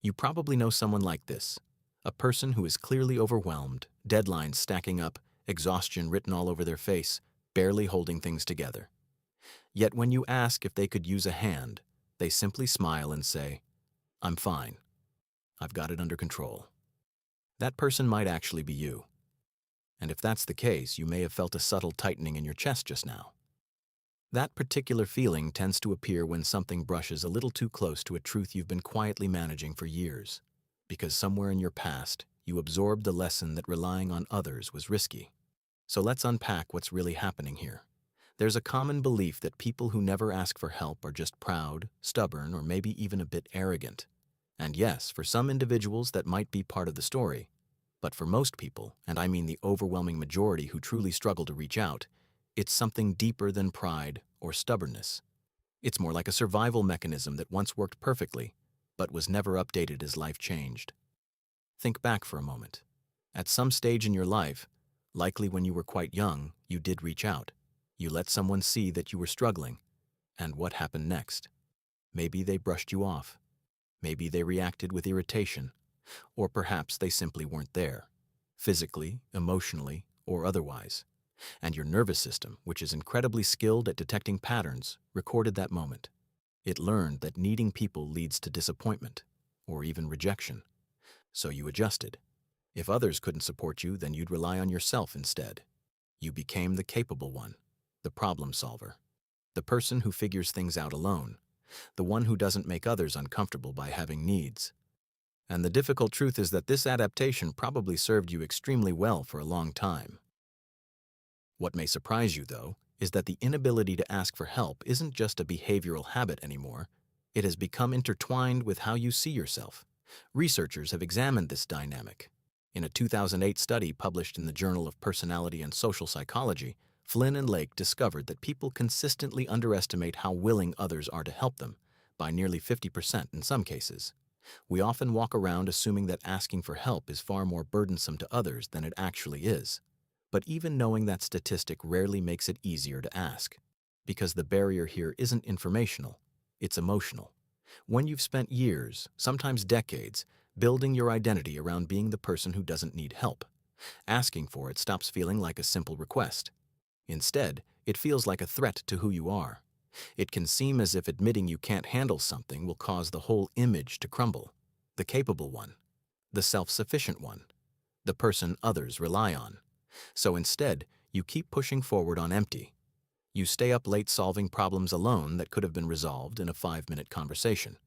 You probably know someone like this, a person who is clearly overwhelmed, deadlines stacking up, exhaustion written all over their face, barely holding things together. Yet when you ask if they could use a hand, they simply smile and say, "I'm fine. I've got it under control." That person might actually be you. And if that's the case, you may have felt a subtle tightening in your chest just now. That particular feeling tends to appear when something brushes a little too close to a truth you've been quietly managing for years, because somewhere in your past, you absorbed the lesson that relying on others was risky. So let's unpack what's really happening here. There's a common belief that people who never ask for help are just proud, stubborn, or maybe even a bit arrogant. And yes, for some individuals that might be part of the story. But for most people, and I mean the overwhelming majority who truly struggle to reach out, it's something deeper than pride or stubbornness. It's more like a survival mechanism that once worked perfectly, but was never updated as life changed. Think back for a moment. At some stage in your life, likely when you were quite young, you did reach out. You let someone see that you were struggling. And what happened next? Maybe they brushed you off. Maybe they reacted with irritation. Or perhaps they simply weren't there, physically, emotionally, or otherwise. And your nervous system, which is incredibly skilled at detecting patterns, recorded that moment. It learned that needing people leads to disappointment, or even rejection. So you adjusted. If others couldn't support you, then you'd rely on yourself instead. You became the capable one, the problem solver, the person who figures things out alone, the one who doesn't make others uncomfortable by having needs. And the difficult truth is that this adaptation probably served you extremely well for a long time. What may surprise you, though, is that the inability to ask for help isn't just a behavioral habit anymore. It has become intertwined with how you see yourself. Researchers have examined this dynamic. In a 2008 study published in the Journal of Personality and Social Psychology, Flynn and Lake discovered that people consistently underestimate how willing others are to help them, by nearly 50% in some cases. We often walk around assuming that asking for help is far more burdensome to others than it actually is. But even knowing that statistic rarely makes it easier to ask, because the barrier here isn't informational, it's emotional. When you've spent years, sometimes decades, building your identity around being the person who doesn't need help, asking for it stops feeling like a simple request. Instead, it feels like a threat to who you are. It can seem as if admitting you can't handle something will cause the whole image to crumble. The capable one, the self-sufficient one, the person others rely on. So instead, you keep pushing forward on empty. You stay up late solving problems alone that could have been resolved in a 5-minute conversation.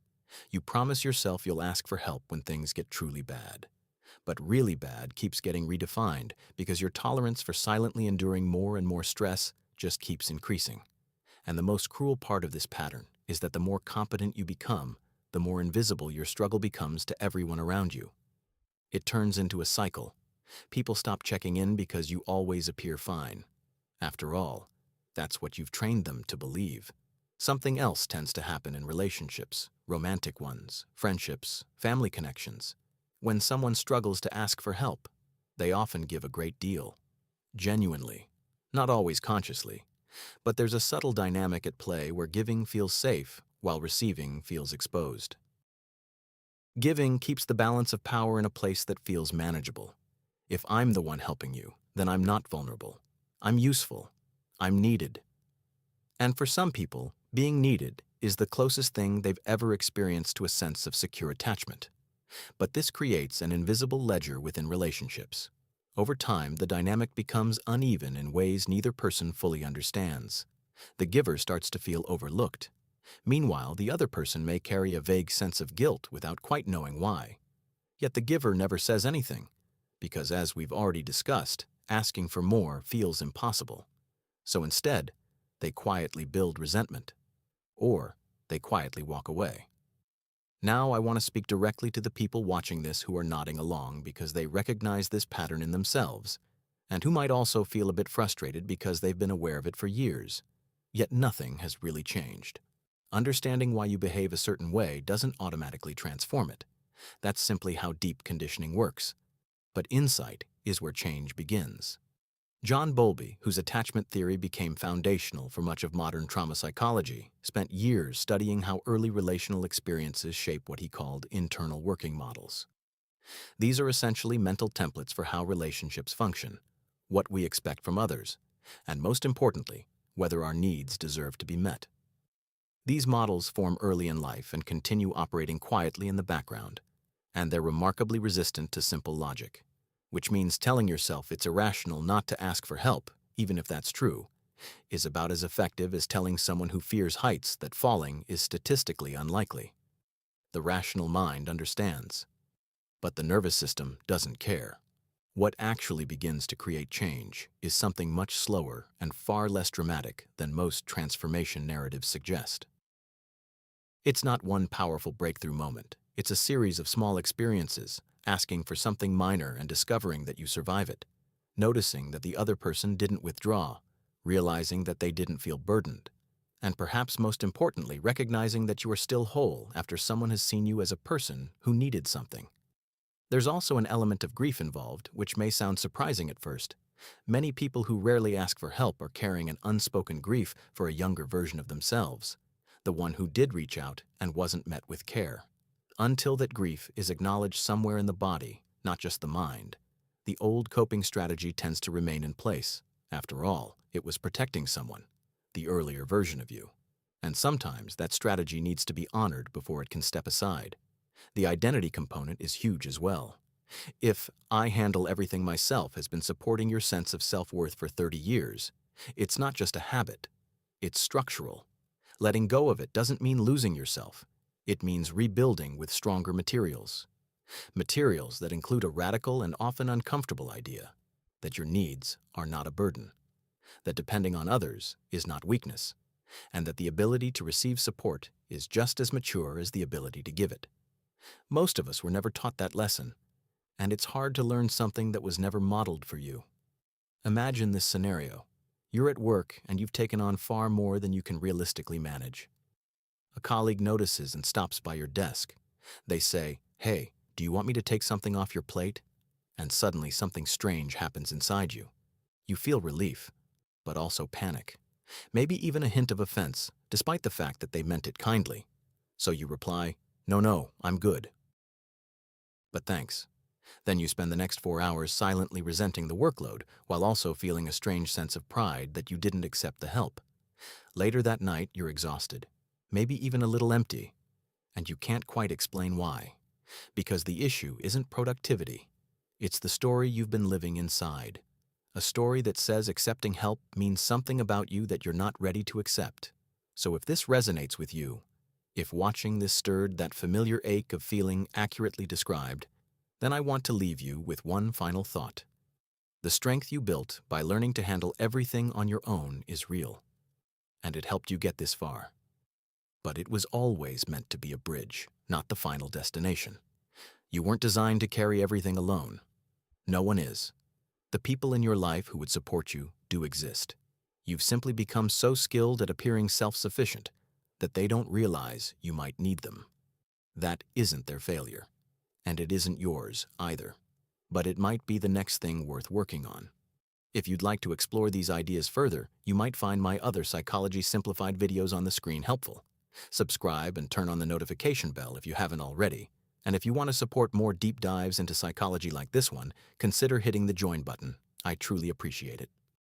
You promise yourself you'll ask for help when things get truly bad. But really bad keeps getting redefined because your tolerance for silently enduring more and more stress just keeps increasing. And the most cruel part of this pattern is that the more competent you become, the more invisible your struggle becomes to everyone around you. It turns into a cycle. People stop checking in because you always appear fine. After all, that's what you've trained them to believe. Something else tends to happen in relationships, romantic ones, friendships, family connections. When someone struggles to ask for help, they often give a great deal. Genuinely. Not always consciously. But there's a subtle dynamic at play where giving feels safe while receiving feels exposed. Giving keeps the balance of power in a place that feels manageable. If I'm the one helping you, then I'm not vulnerable. I'm useful. I'm needed. And for some people, being needed is the closest thing they've ever experienced to a sense of secure attachment. But this creates an invisible ledger within relationships. Over time, the dynamic becomes uneven in ways neither person fully understands. The giver starts to feel overlooked. Meanwhile, the other person may carry a vague sense of guilt without quite knowing why. Yet the giver never says anything, because as we've already discussed, asking for more feels impossible. So instead, they quietly build resentment, or they quietly walk away. Now I want to speak directly to the people watching this who are nodding along because they recognize this pattern in themselves, and who might also feel a bit frustrated because they've been aware of it for years. Yet nothing has really changed. Understanding why you behave a certain way doesn't automatically transform it. That's simply how deep conditioning works. But insight is where change begins. John Bowlby, whose attachment theory became foundational for much of modern trauma psychology, spent years studying how early relational experiences shape what he called internal working models. These are essentially mental templates for how relationships function, what we expect from others, and most importantly, whether our needs deserve to be met. These models form early in life and continue operating quietly in the background, and they're remarkably resistant to simple logic, which means telling yourself it's irrational not to ask for help, even if that's true, is about as effective as telling someone who fears heights that falling is statistically unlikely. The rational mind understands, but the nervous system doesn't care. What actually begins to create change is something much slower and far less dramatic than most transformation narratives suggest. It's not one powerful breakthrough moment. It's a series of small experiences, asking for something minor and discovering that you survive it, noticing that the other person didn't withdraw, realizing that they didn't feel burdened, and perhaps most importantly, recognizing that you are still whole after someone has seen you as a person who needed something. There's also an element of grief involved, which may sound surprising at first. Many people who rarely ask for help are carrying an unspoken grief for a younger version of themselves, the one who did reach out and wasn't met with care. Until that grief is acknowledged somewhere in the body, not just the mind, the old coping strategy tends to remain in place. After all, it was protecting someone, the earlier version of you. And sometimes that strategy needs to be honored before it can step aside. The identity component is huge as well. If "I handle everything myself" has been supporting your sense of self-worth for 30 years, it's not just a habit, it's structural. Letting go of it doesn't mean losing yourself. It means rebuilding with stronger materials. Materials that include a radical and often uncomfortable idea that your needs are not a burden, that depending on others is not weakness, and that the ability to receive support is just as mature as the ability to give it. Most of us were never taught that lesson, and it's hard to learn something that was never modeled for you. Imagine this scenario. You're at work and you've taken on far more than you can realistically manage. A colleague notices and stops by your desk. They say, "Hey, do you want me to take something off your plate?" And suddenly something strange happens inside you. You feel relief, but also panic. Maybe even a hint of offense, despite the fact that they meant it kindly. So you reply, "No, I'm good. But thanks." Then you spend the next 4 hours silently resenting the workload while also feeling a strange sense of pride that you didn't accept the help. Later that night, you're exhausted, maybe even a little empty, and you can't quite explain why. Because the issue isn't productivity. It's the story you've been living inside. A story that says accepting help means something about you that you're not ready to accept. So if this resonates with you, if watching this stirred that familiar ache of feeling accurately described, then I want to leave you with one final thought. The strength you built by learning to handle everything on your own is real, and it helped you get this far. But it was always meant to be a bridge, not the final destination. You weren't designed to carry everything alone. No one is. The people in your life who would support you do exist. You've simply become so skilled at appearing self-sufficient that they don't realize you might need them. That isn't their failure. And it isn't yours either. But it might be the next thing worth working on. If you'd like to explore these ideas further, you might find my other Psychology Simplified videos on the screen helpful. Subscribe and turn on the notification bell if you haven't already. And if you want to support more deep dives into psychology like this one, consider hitting the join button. I truly appreciate it.